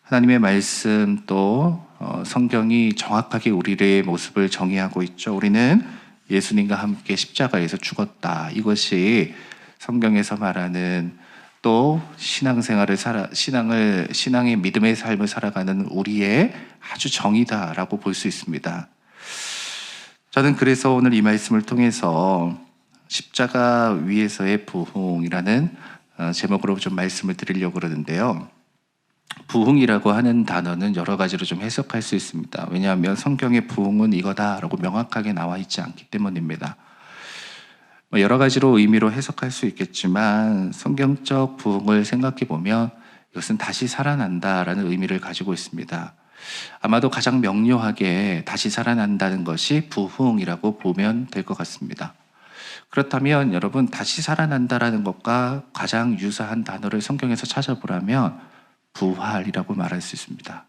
하나님의 말씀 또 성경이 정확하게 우리의 모습을 정의하고 있죠. 우리는 예수님과 함께 십자가에서 죽었다. 이것이 성경에서 말하는 또 신앙의 믿음의 삶을 살아가는 우리의 아주 정의다라고 볼 수 있습니다. 저는 그래서 오늘 이 말씀을 통해서 십자가 위에서의 부흥이라는 제목으로 좀 말씀을 드리려고 그러는데요. 부흥이라고 하는 단어는 여러 가지로 좀 해석할 수 있습니다. 왜냐하면 성경의 부흥은 이거다라고 명확하게 나와 있지 않기 때문입니다. 여러 가지로 의미로 해석할 수 있겠지만 성경적 부흥을 생각해 보면 이것은 다시 살아난다라는 의미를 가지고 있습니다. 아마도 가장 명료하게 다시 살아난다는 것이 부흥이라고 보면 될 것 같습니다. 그렇다면 여러분, 다시 살아난다라는 것과 가장 유사한 단어를 성경에서 찾아보라면 부활이라고 말할 수 있습니다.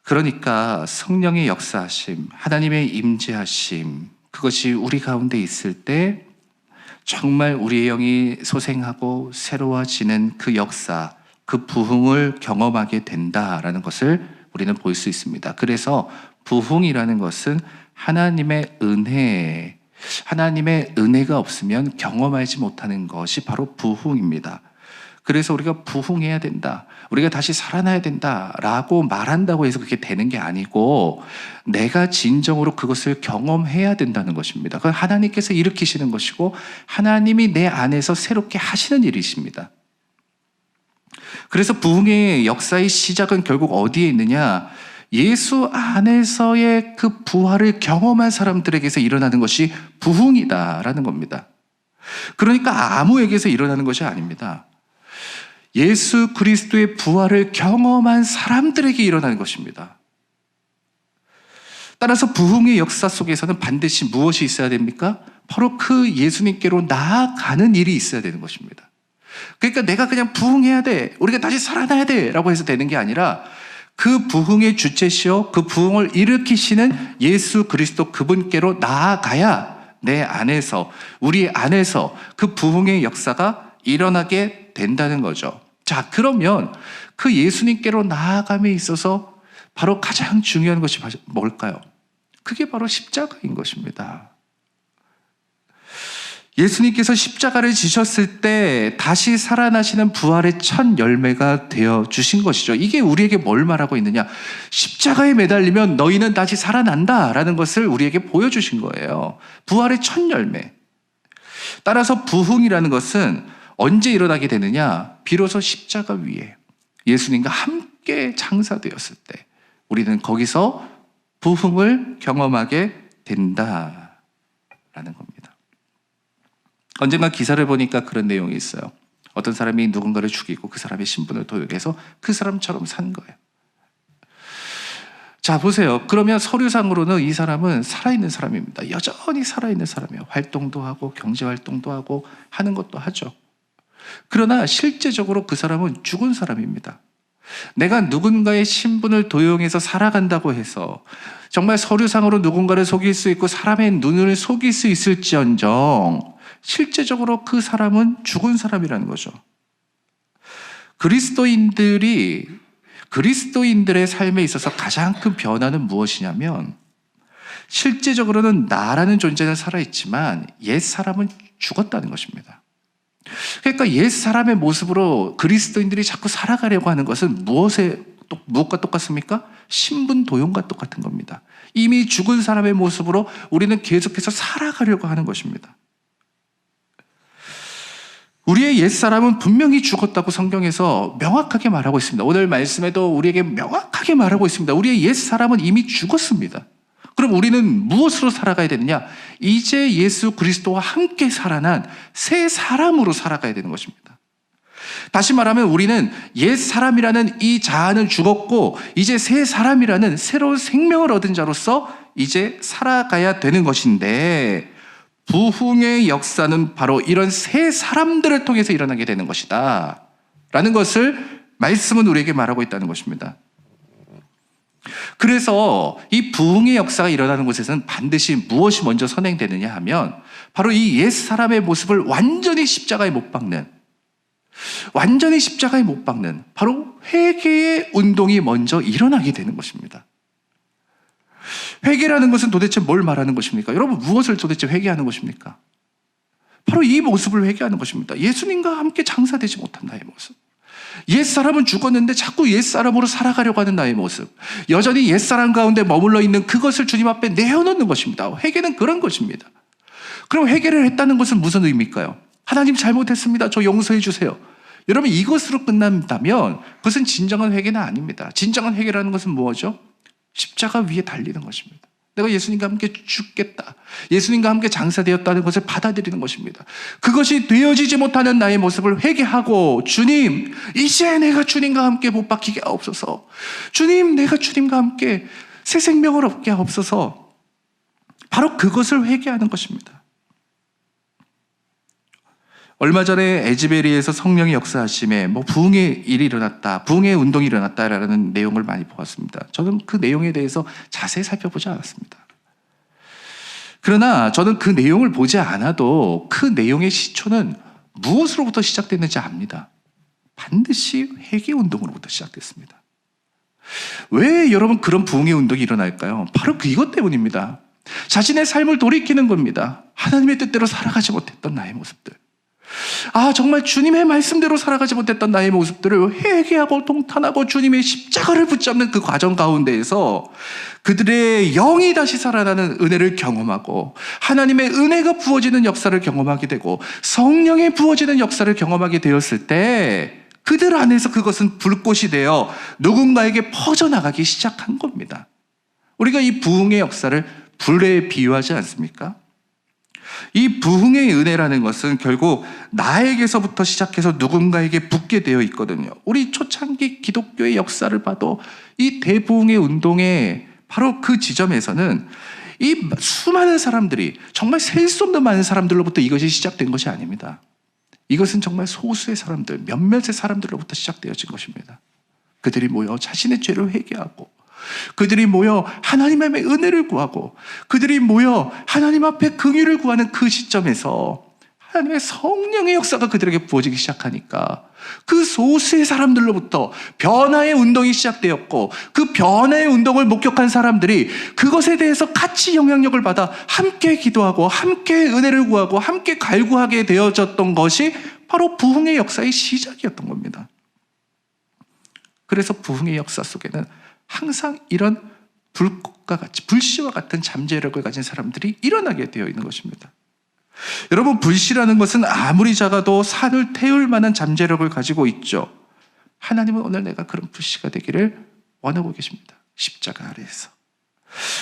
그러니까 성령의 역사하심, 하나님의 임재하심, 그것이 우리 가운데 있을 때 정말 우리의 영이 소생하고 새로워지는 그 역사, 그 부흥을 경험하게 된다라는 것을 우리는 볼 수 있습니다. 그래서 부흥이라는 것은 하나님의 은혜가 없으면 경험하지 못하는 것이 바로 부흥입니다. 그래서 우리가 부흥해야 된다, 우리가 다시 살아나야 된다라고 말한다고 해서 그게 되는 게 아니고 내가 진정으로 그것을 경험해야 된다는 것입니다. 그건 하나님께서 일으키시는 것이고 하나님이 내 안에서 새롭게 하시는 일이십니다. 그래서 부흥의 역사의 시작은 결국 어디에 있느냐? 예수 안에서의 그 부활을 경험한 사람들에게서 일어나는 것이 부흥이다라는 겁니다. 그러니까 아무에게서 일어나는 것이 아닙니다. 예수 그리스도의 부활을 경험한 사람들에게 일어나는 것입니다. 따라서 부흥의 역사 속에서는 반드시 무엇이 있어야 됩니까? 바로 그 예수님께로 나아가는 일이 있어야 되는 것입니다. 그러니까 내가 그냥 부흥해야 돼, 우리가 다시 살아나야 돼 라고 해서 되는 게 아니라 그 부흥의 주체시요 그 부흥을 일으키시는 예수 그리스도 그분께로 나아가야 내 안에서, 우리 안에서 그 부흥의 역사가 일어나게 된다는 거죠. 자, 그러면 그 예수님께로 나아감에 있어서 바로 가장 중요한 것이 뭘까요? 그게 바로 십자가인 것입니다. 예수님께서 십자가를 지셨을 때 다시 살아나시는 부활의 첫 열매가 되어 주신 것이죠. 이게 우리에게 뭘 말하고 있느냐? 십자가에 매달리면 너희는 다시 살아난다라는 것을 우리에게 보여주신 거예요. 부활의 첫 열매. 따라서 부흥이라는 것은 언제 일어나게 되느냐? 비로소 십자가 위에 예수님과 함께 장사되었을 때 우리는 거기서 부흥을 경험하게 된다라는 겁니다. 언젠가 기사를 보니까 그런 내용이 있어요. 어떤 사람이 누군가를 죽이고 그 사람의 신분을 도용해서 그 사람처럼 산 거예요. 자, 보세요. 그러면 서류상으로는 이 사람은 살아있는 사람입니다. 여전히 살아있는 사람이에요. 활동도 하고 경제활동도 하고 하는 것도 하죠. 그러나 실제적으로 그 사람은 죽은 사람입니다. 내가 누군가의 신분을 도용해서 살아간다고 해서 정말 서류상으로 누군가를 속일 수 있고 사람의 눈을 속일 수 있을지언정 실제적으로 그 사람은 죽은 사람이라는 거죠. 그리스도인들의 삶에 있어서 가장 큰 변화는 무엇이냐면 실제적으로는 나라는 존재는 살아있지만 옛 사람은 죽었다는 것입니다. 그러니까 옛 사람의 모습으로 그리스도인들이 자꾸 살아가려고 하는 것은 무엇과 똑같습니까? 신분 도용과 똑같은 겁니다. 이미 죽은 사람의 모습으로 우리는 계속해서 살아가려고 하는 것입니다. 우리의 옛사람은 분명히 죽었다고 성경에서 명확하게 말하고 있습니다. 오늘 말씀에도 우리에게 명확하게 말하고 있습니다. 우리의 옛사람은 이미 죽었습니다. 그럼 우리는 무엇으로 살아가야 되느냐? 이제 예수 그리스도와 함께 살아난 새 사람으로 살아가야 되는 것입니다. 다시 말하면 우리는 옛사람이라는 이 자아는 죽었고 이제 새 사람이라는 새로운 생명을 얻은 자로서 이제 살아가야 되는 것인데 부흥의 역사는 바로 이런 새 사람들을 통해서 일어나게 되는 것이다 라는 것을 말씀은 우리에게 말하고 있다는 것입니다. 그래서 이 부흥의 역사가 일어나는 곳에서는 반드시 무엇이 먼저 선행되느냐 하면 바로 이 옛사람의 모습을 완전히 십자가에 못 박는, 완전히 십자가에 못 박는 바로 회개의 운동이 먼저 일어나게 되는 것입니다. 회개라는 것은 도대체 뭘 말하는 것입니까? 여러분, 무엇을 도대체 회개하는 것입니까? 바로 이 모습을 회개하는 것입니다. 예수님과 함께 장사되지 못한 나의 모습. 옛사람은 죽었는데 자꾸 옛사람으로 살아가려고 하는 나의 모습. 여전히 옛사람 가운데 머물러 있는 그것을 주님 앞에 내어놓는 것입니다. 회개는 그런 것입니다. 그럼 회개를 했다는 것은 무슨 의미일까요? 하나님 잘못했습니다. 저 용서해 주세요. 여러분, 이것으로 끝난다면 그것은 진정한 회개는 아닙니다. 진정한 회개라는 것은 무엇이죠? 십자가 위에 달리는 것입니다. 내가 예수님과 함께 죽겠다, 예수님과 함께 장사되었다는 것을 받아들이는 것입니다. 그것이 되어지지 못하는 나의 모습을 회개하고, 주님, 이제 내가 주님과 함께 못 박히게 하옵소서. 주님, 내가 주님과 함께 새 생명을 얻게 하옵소서. 바로 그것을 회개하는 것입니다. 얼마 전에 에즈베리에서 성령의 역사하심에 부흥의 일이 일어났다, 부흥의 운동이 일어났다라는 내용을 많이 보았습니다. 저는 그 내용에 대해서 자세히 살펴보지 않았습니다. 그러나 저는 그 내용을 보지 않아도 그 내용의 시초는 무엇으로부터 시작됐는지 압니다. 반드시 회개 운동으로부터 시작됐습니다. 왜 여러분 그런 부흥의 운동이 일어날까요? 바로 이것 때문입니다. 자신의 삶을 돌이키는 겁니다. 하나님의 뜻대로 살아가지 못했던 나의 모습들, 정말 주님의 말씀대로 살아가지 못했던 나의 모습들을 회개하고 통탄하고 주님의 십자가를 붙잡는 그 과정 가운데에서 그들의 영이 다시 살아나는 은혜를 경험하고, 하나님의 은혜가 부어지는 역사를 경험하게 되고, 성령의 부어지는 역사를 경험하게 되었을 때 그들 안에서 그것은 불꽃이 되어 누군가에게 퍼져나가기 시작한 겁니다. 우리가 이 부흥의 역사를 불에 비유하지 않습니까? 이 부흥의 은혜라는 것은 결국 나에게서부터 시작해서 누군가에게 붙게 되어 있거든요. 우리 초창기 기독교의 역사를 봐도 이 대부흥의 운동의 바로 그 지점에서는 이 수많은 사람들이, 정말 셀 수 없는 많은 사람들로부터 이것이 시작된 것이 아닙니다. 이것은 정말 소수의 사람들, 몇몇의 사람들로부터 시작되어진 것입니다. 그들이 모여 자신의 죄를 회개하고, 그들이 모여 하나님의 은혜를 구하고, 그들이 모여 하나님 앞에 긍휼을 구하는 그 시점에서 하나님의 성령의 역사가 그들에게 부어지기 시작하니까 그 소수의 사람들로부터 변화의 운동이 시작되었고, 그 변화의 운동을 목격한 사람들이 그것에 대해서 같이 영향력을 받아 함께 기도하고 함께 은혜를 구하고 함께 갈구하게 되어졌던 것이 바로 부흥의 역사의 시작이었던 겁니다. 그래서 부흥의 역사 속에는 항상 이런 불꽃과 같이, 불씨와 같은 잠재력을 가진 사람들이 일어나게 되어 있는 것입니다. 여러분, 불씨라는 것은 아무리 작아도 산을 태울 만한 잠재력을 가지고 있죠. 하나님은 오늘 내가 그런 불씨가 되기를 원하고 계십니다. 십자가 아래에서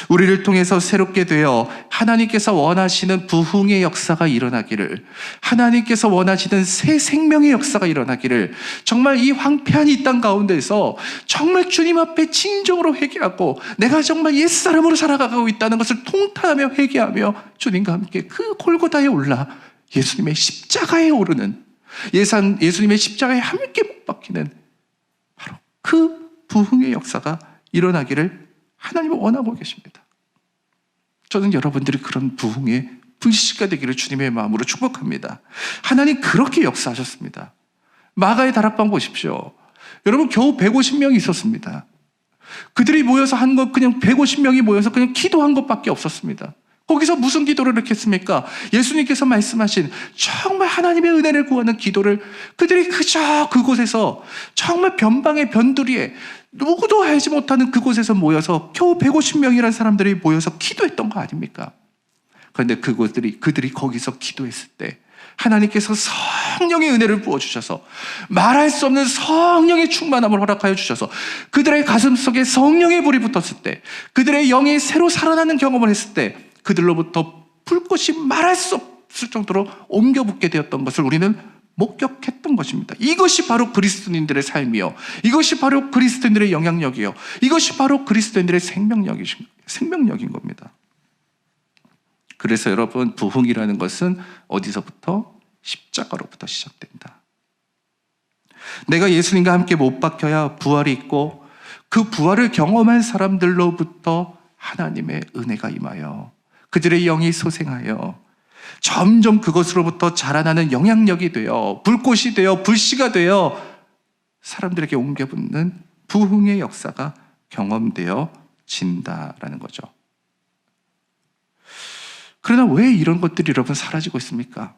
우리를 통해서 새롭게 되어 하나님께서 원하시는 부흥의 역사가 일어나기를, 하나님께서 원하시는 새 생명의 역사가 일어나기를, 정말 이 황폐한 이 땅 가운데서 정말 주님 앞에 진정으로 회개하고 내가 정말 옛사람으로 살아가고 있다는 것을 통탄하며 회개하며 주님과 함께 그 골고다에 올라 예수님의 십자가에 오르는, 예수님의 십자가에 함께 못 박히는 바로 그 부흥의 역사가 일어나기를 하나님은 원하고 계십니다. 저는 여러분들이 그런 부흥의 불씨가 되기를 주님의 마음으로 축복합니다. 하나님 그렇게 역사하셨습니다. 마가의 다락방 보십시오. 여러분, 겨우 150명이 있었습니다. 그들이 모여서 한 것, 그냥 150명이 모여서 그냥 기도한 것밖에 없었습니다. 거기서 무슨 기도를 이렇게 했습니까? 예수님께서 말씀하신 정말 하나님의 은혜를 구하는 기도를 그들이 그저 그곳에서 정말 변방의 변두리에 누구도 알지 못하는 그곳에서 모여서 겨우 150명이라는 사람들이 모여서 기도했던 거 아닙니까? 그런데 그들이 거기서 기도했을 때 하나님께서 성령의 은혜를 부어주셔서 말할 수 없는 성령의 충만함을 허락하여 주셔서 그들의 가슴 속에 성령의 불이 붙었을 때, 그들의 영이 새로 살아나는 경험을 했을 때 그들로부터 불꽃이 말할 수 없을 정도로 옮겨 붙게 되었던 것을 우리는 목격했던 것입니다. 이것이 바로 그리스도인들의 삶이요, 이것이 바로 그리스도인들의 영향력이요, 이것이 바로 그리스도인들의 생명력인 겁니다. 그래서 여러분, 부흥이라는 것은 어디서부터? 십자가로부터 시작된다. 내가 예수님과 함께 못 박혀야 부활이 있고, 그 부활을 경험한 사람들로부터 하나님의 은혜가 임하여 그들의 영이 소생하여 점점 그것으로부터 자라나는 영향력이 되어 불꽃이 되어 불씨가 되어 사람들에게 옮겨붙는 부흥의 역사가 경험되어 진다라는 거죠. 그러나 왜 이런 것들이 여러분 사라지고 있습니까?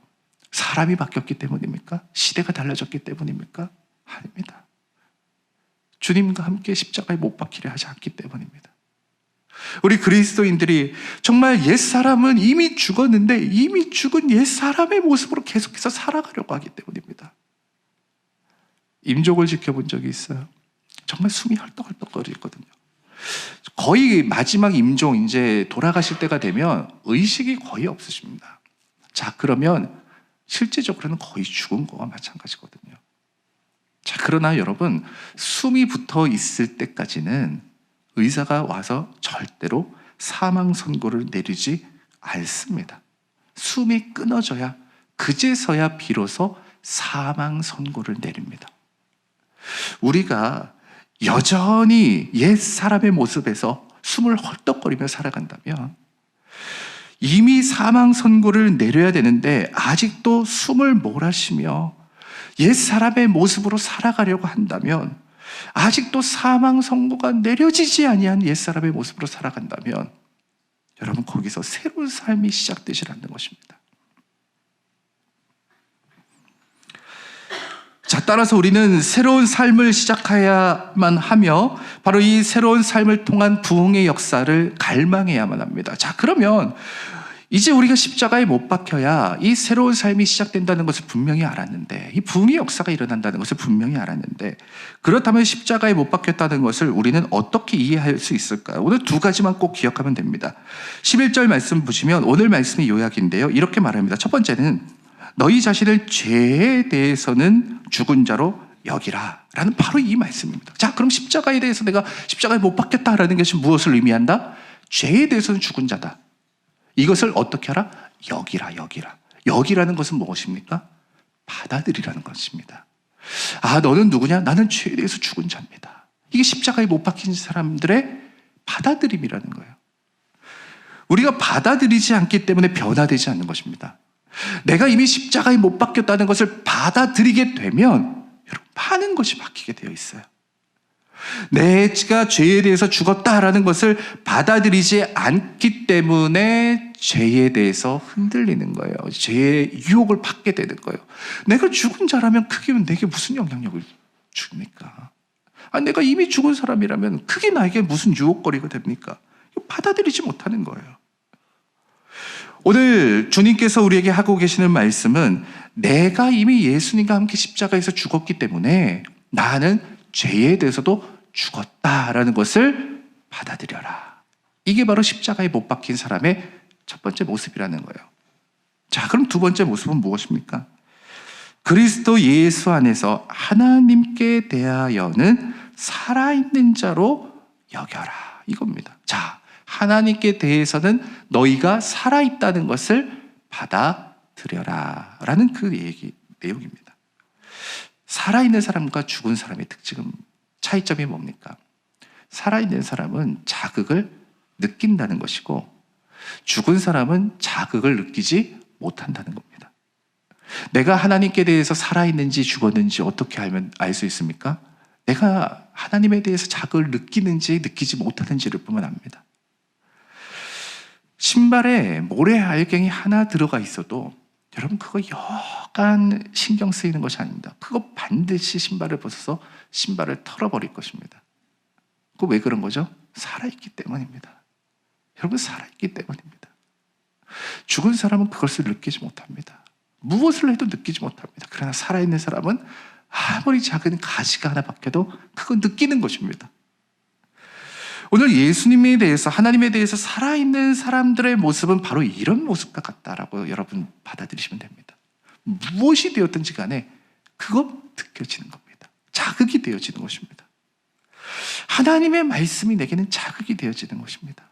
사람이 바뀌었기 때문입니까? 시대가 달라졌기 때문입니까? 아닙니다. 주님과 함께 십자가에 못 박히려 하지 않기 때문입니다. 우리 그리스도인들이 정말 옛사람은 이미 죽었는데 이미 죽은 옛사람의 모습으로 계속해서 살아가려고 하기 때문입니다. 임종을 지켜본 적이 있어요. 정말 숨이 헐떡헐떡거리거든요. 거의 마지막 임종, 이제 돌아가실 때가 되면 의식이 거의 없으십니다. 자, 그러면 실제적으로는 거의 죽은 거와 마찬가지거든요. 자, 그러나 여러분, 숨이 붙어 있을 때까지는 의사가 와서 절대로 사망 선고를 내리지 않습니다. 숨이 끊어져야 그제서야 비로소 사망 선고를 내립니다. 우리가 여전히 옛 사람의 모습에서 숨을 헐떡거리며 살아간다면 이미 사망 선고를 내려야 되는데 아직도 숨을 몰아쉬며 옛 사람의 모습으로 살아가려고 한다면, 아직도 사망 선고가 내려지지 아니한 옛 사람의 모습으로 살아간다면 여러분, 거기서 새로운 삶이 시작되지 않는 것입니다. 자, 따라서 우리는 새로운 삶을 시작해야만 하며 바로 이 새로운 삶을 통한 부흥의 역사를 갈망해야만 합니다. 자, 그러면 이제 우리가 십자가에 못 박혀야 이 새로운 삶이 시작된다는 것을 분명히 알았는데, 이 부흥의 역사가 일어난다는 것을 분명히 알았는데, 그렇다면 십자가에 못 박혔다는 것을 우리는 어떻게 이해할 수 있을까요? 오늘 두 가지만 꼭 기억하면 됩니다. 11절 말씀 보시면 오늘 말씀의 요약인데요, 이렇게 말합니다. 첫 번째는 너희 자신을 죄에 대해서는 죽은 자로 여기라 라는 바로 이 말씀입니다. 자, 그럼 십자가에 대해서 내가 십자가에 못 박혔다라는 것이 무엇을 의미한다? 죄에 대해서는 죽은 자다. 이것을 어떻게 하라? 여기라, 여기라. 여기라는 것은 무엇입니까? 받아들이라는 것입니다. 아, 너는 누구냐? 나는 죄에 대해서 죽은 자입니다. 이게 십자가에 못 박힌 사람들의 받아들임이라는 거예요. 우리가 받아들이지 않기 때문에 변화되지 않는 것입니다. 내가 이미 십자가에 못 박혔다는 것을 받아들이게 되면 여러분, 많은 것이 바뀌게 되어 있어요. 내가 죄에 대해서 죽었다라는 것을 받아들이지 않기 때문에 죄에 대해서 흔들리는 거예요. 죄의 유혹을 받게 되는 거예요. 내가 죽은 자라면 그게 내게 무슨 영향력을 줍니까? 아니, 내가 이미 죽은 사람이라면 그게 나에게 무슨 유혹거리가 됩니까? 받아들이지 못하는 거예요. 오늘 주님께서 우리에게 하고 계시는 말씀은 내가 이미 예수님과 함께 십자가에서 죽었기 때문에 나는 죄에 대해서도 죽었다라는 것을 받아들여라. 이게 바로 십자가에 못 박힌 사람의 첫 번째 모습이라는 거예요. 자, 그럼 두 번째 모습은 무엇입니까? 그리스도 예수 안에서 하나님께 대하여는 살아있는 자로 여겨라, 이겁니다. 자, 하나님께 대해서는 너희가 살아있다는 것을 받아들여라 라는 그 내용입니다. 살아있는 사람과 죽은 사람의 특징은, 차이점이 뭡니까? 살아있는 사람은 자극을 느낀다는 것이고 죽은 사람은 자극을 느끼지 못한다는 겁니다. 내가 하나님께 대해서 살아있는지 죽었는지 어떻게 알 수 있습니까? 내가 하나님에 대해서 자극을 느끼는지 느끼지 못하는지를 보면 압니다. 신발에 모래알갱이 하나 들어가 있어도 여러분, 그거 여간 신경 쓰이는 것이 아닙니다. 그거 반드시 신발을 벗어서 신발을 털어버릴 것입니다. 그거 왜 그런 거죠? 살아있기 때문입니다. 여러분, 살아있기 때문입니다. 죽은 사람은 그것을 느끼지 못합니다. 무엇을 해도 느끼지 못합니다. 그러나 살아있는 사람은 아무리 작은 가시가 하나 박혀도 그거 느끼는 것입니다. 오늘 예수님에 대해서, 하나님에 대해서 살아있는 사람들의 모습은 바로 이런 모습과 같다라고 여러분 받아들이시면 됩니다. 무엇이 되었든지 간에 그거 느껴지는 겁니다. 자극이 되어지는 것입니다. 하나님의 말씀이 내게는 자극이 되어지는 것입니다.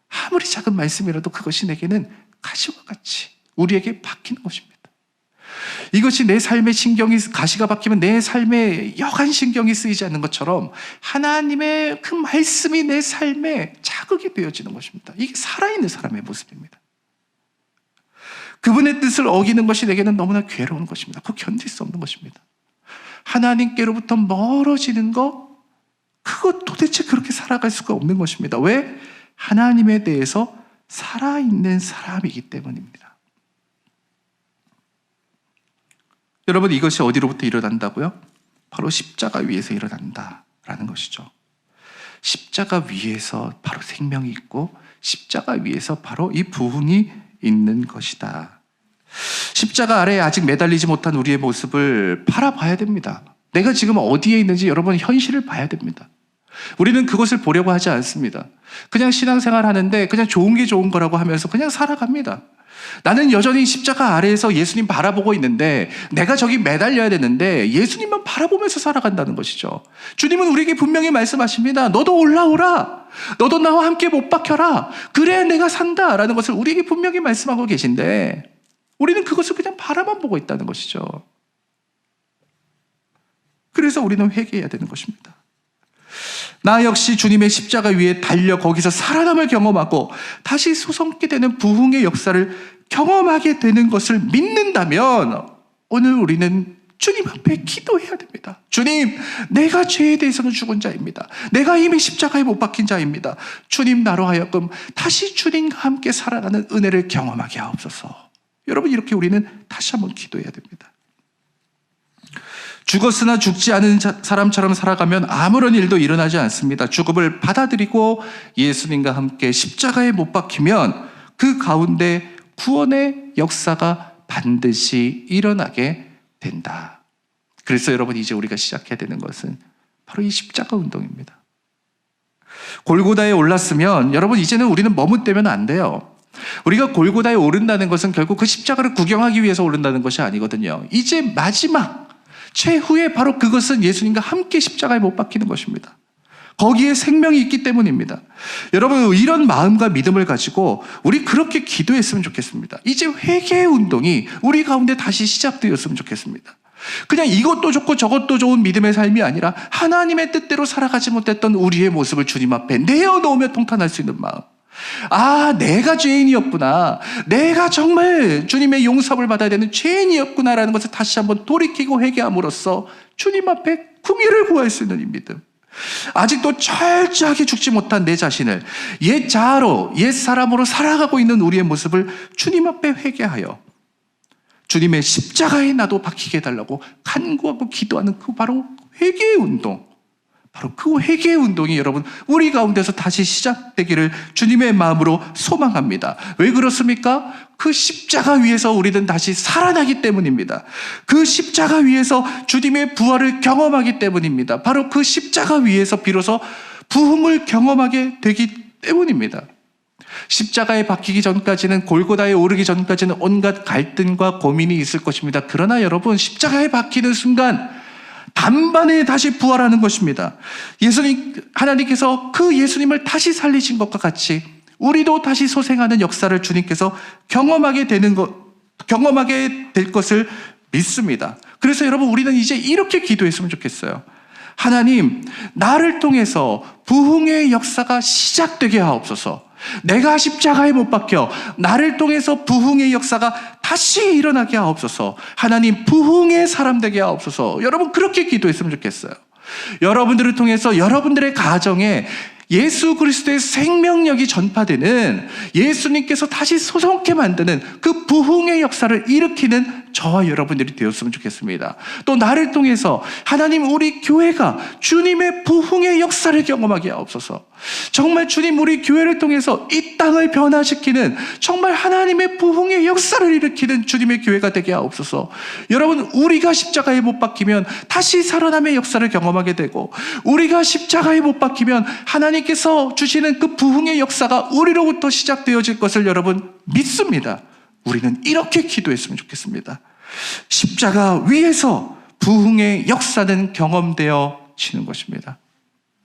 아무리 작은 말씀이라도 그것이 내게는 가시와 같이 우리에게 박히는 것입니다. 이것이 내 삶의 가시가 박히면 내 삶에 여간 신경이 쓰이지 않는 것처럼 하나님의 그 말씀이 내 삶에 자극이 되어지는 것입니다. 이게 살아있는 사람의 모습입니다. 그분의 뜻을 어기는 것이 내게는 너무나 괴로운 것입니다. 그거 견딜 수 없는 것입니다. 하나님께로부터 멀어지는 거, 그거 도대체 그렇게 살아갈 수가 없는 것입니다. 왜? 하나님에 대해서 살아있는 사람이기 때문입니다. 여러분, 이것이 어디로부터 일어난다고요? 바로 십자가 위에서 일어난다라는 것이죠. 십자가 위에서 바로 생명이 있고 십자가 위에서 바로 이 부흥이 있는 것이다. 십자가 아래에 아직 매달리지 못한 우리의 모습을 바라봐야 됩니다. 내가 지금 어디에 있는지 여러분 현실을 봐야 됩니다. 우리는 그것을 보려고 하지 않습니다. 그냥 신앙생활 하는데 그냥 좋은 게 좋은 거라고 하면서 그냥 살아갑니다. 나는 여전히 십자가 아래에서 예수님 바라보고 있는데 내가 저기 매달려야 되는데 예수님만 바라보면서 살아간다는 것이죠. 주님은 우리에게 분명히 말씀하십니다. 너도 올라오라. 너도 나와 함께 못 박혀라. 그래야 내가 산다라는 것을 우리에게 분명히 말씀하고 계신데 우리는 그것을 그냥 바라만 보고 있다는 것이죠. 그래서 우리는 회개해야 되는 것입니다. 나 역시 주님의 십자가 위에 달려 거기서 살아남을 경험하고 다시 솟게 되는 부흥의 역사를 경험하게 되는 것을 믿는다면 오늘 우리는 주님 앞에 기도해야 됩니다. 주님, 내가 죄에 대해서는 죽은 자입니다. 내가 이미 십자가에 못 박힌 자입니다. 주님, 나로 하여금 다시 주님과 함께 살아가는 은혜를 경험하게 하옵소서. 여러분, 이렇게 우리는 다시 한번 기도해야 됩니다. 죽었으나 죽지 않은 사람처럼 살아가면 아무런 일도 일어나지 않습니다. 죽음을 받아들이고 예수님과 함께 십자가에 못 박히면 그 가운데 구원의 역사가 반드시 일어나게 된다. 그래서 여러분, 이제 우리가 시작해야 되는 것은 바로 이 십자가 운동입니다. 골고다에 올랐으면 여러분, 이제는 우리는 머뭇대면 안 돼요. 우리가 골고다에 오른다는 것은 결국 그 십자가를 구경하기 위해서 오른다는 것이 아니거든요. 이제 마지막 최후에 바로 그것은 예수님과 함께 십자가에 못 박히는 것입니다. 거기에 생명이 있기 때문입니다. 여러분, 이런 마음과 믿음을 가지고 우리 그렇게 기도했으면 좋겠습니다. 이제 회개의 운동이 우리 가운데 다시 시작되었으면 좋겠습니다. 그냥 이것도 좋고 저것도 좋은 믿음의 삶이 아니라 하나님의 뜻대로 살아가지 못했던 우리의 모습을 주님 앞에 내어놓으며 통탄할 수 있는 마음. 아, 내가 죄인이었구나. 내가 정말 주님의 용서를 받아야 되는 죄인이었구나라는 것을 다시 한번 돌이키고 회개함으로써 주님 앞에 긍휼을 구할 수 있는 이 믿음. 아직도 철저하게 죽지 못한 내 자신을 옛 자아로, 옛 사람으로 살아가고 있는 우리의 모습을 주님 앞에 회개하여 주님의 십자가에 나도 박히게 해달라고 간구하고 기도하는 그 바로 회개의 운동. 바로 그 회개의 운동이 여러분 우리 가운데서 다시 시작되기를 주님의 마음으로 소망합니다. 왜 그렇습니까? 그 십자가 위에서 우리는 다시 살아나기 때문입니다. 그 십자가 위에서 주님의 부활을 경험하기 때문입니다. 바로 그 십자가 위에서 비로소 부흥을 경험하게 되기 때문입니다. 십자가에 박히기 전까지는, 골고다에 오르기 전까지는 온갖 갈등과 고민이 있을 것입니다. 그러나 여러분, 십자가에 박히는 순간 단번에 다시 부활하는 것입니다. 하나님께서 그 예수님을 다시 살리신 것과 같이 우리도 다시 소생하는 역사를 주님께서 경험하게 될 것을 믿습니다. 그래서 여러분, 우리는 이제 이렇게 기도했으면 좋겠어요. 하나님, 나를 통해서 부흥의 역사가 시작되게 하옵소서. 내가 십자가에 못 박혀 나를 통해서 부흥의 역사가 다시 일어나게 하옵소서. 하나님, 부흥의 사람 되게 하옵소서. 여러분, 그렇게 기도했으면 좋겠어요. 여러분들을 통해서 여러분들의 가정에 예수 그리스도의 생명력이 전파되는, 예수님께서 다시 솟게 만드는 그 부흥의 역사를 일으키는 저와 여러분들이 되었으면 좋겠습니다. 또 나를 통해서 하나님, 우리 교회가 주님의 부흥의 역사를 경험하게 하옵소서. 정말 주님, 우리 교회를 통해서 이 땅을 변화시키는 정말 하나님의 부흥의 역사를 일으키는 주님의 교회가 되게 하옵소서. 여러분, 우리가 십자가에 못 박히면 다시 살아남의 역사를 경험하게 되고, 우리가 십자가에 못 박히면 하나님께서 주시는 그 부흥의 역사가 우리로부터 시작되어질 것을 여러분 믿습니다. 우리는 이렇게 기도했으면 좋겠습니다. 십자가 위에서 부흥의 역사는 경험되어지는 것입니다.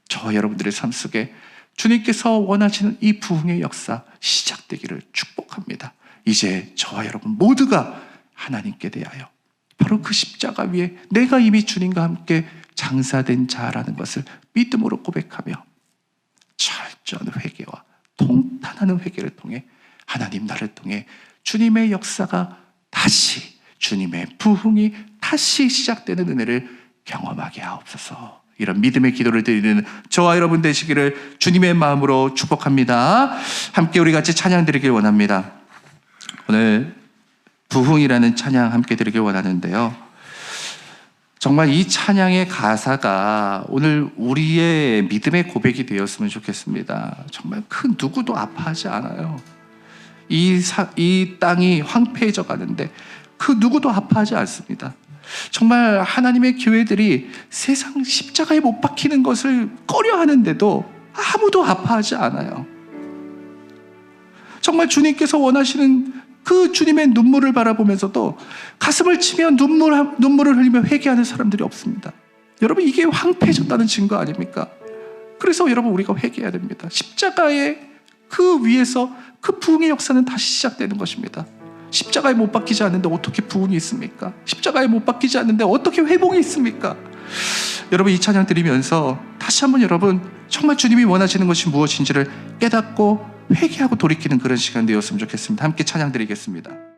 저와 여러분들의 삶 속에 주님께서 원하시는 이 부흥의 역사 시작되기를 축복합니다. 이제 저와 여러분 모두가 하나님께 대하여 바로 그 십자가 위에 내가 이미 주님과 함께 장사된 자라는 것을 믿음으로 고백하며 철저한 회개와 통탄하는 회개를 통해 하나님, 나를 통해 주님의 역사가 다시, 주님의 부흥이 다시 시작되는 은혜를 경험하게 하옵소서. 이런 믿음의 기도를 드리는 저와 여러분 되시기를 주님의 마음으로 축복합니다. 함께 우리 같이 찬양 드리길 원합니다. 오늘 부흥이라는 찬양 함께 드리길 원하는데요. 정말 이 찬양의 가사가 오늘 우리의 믿음의 고백이 되었으면 좋겠습니다. 정말 그 누구도 아파하지 않아요. 이 땅이 황폐해져 가는데 그 누구도 아파하지 않습니다. 정말 하나님의 교회들이 세상 십자가에 못 박히는 것을 꺼려하는데도 아무도 아파하지 않아요. 정말 주님께서 원하시는 그 주님의 눈물을 바라보면서도 가슴을 치며 눈물을 흘리며 회개하는 사람들이 없습니다. 여러분, 이게 황폐해졌다는 증거 아닙니까? 그래서 여러분, 우리가 회개해야 됩니다. 십자가의 그 위에서 그 부흥의 역사는 다시 시작되는 것입니다. 십자가에 못 박히지 않는데 어떻게 부흥이 있습니까? 십자가에 못 박히지 않는데 어떻게 회복이 있습니까? 여러분, 이 찬양 드리면서 다시 한번 여러분, 정말 주님이 원하시는 것이 무엇인지를 깨닫고 회개하고 돌이키는 그런 시간 되었으면 좋겠습니다. 함께 찬양 드리겠습니다.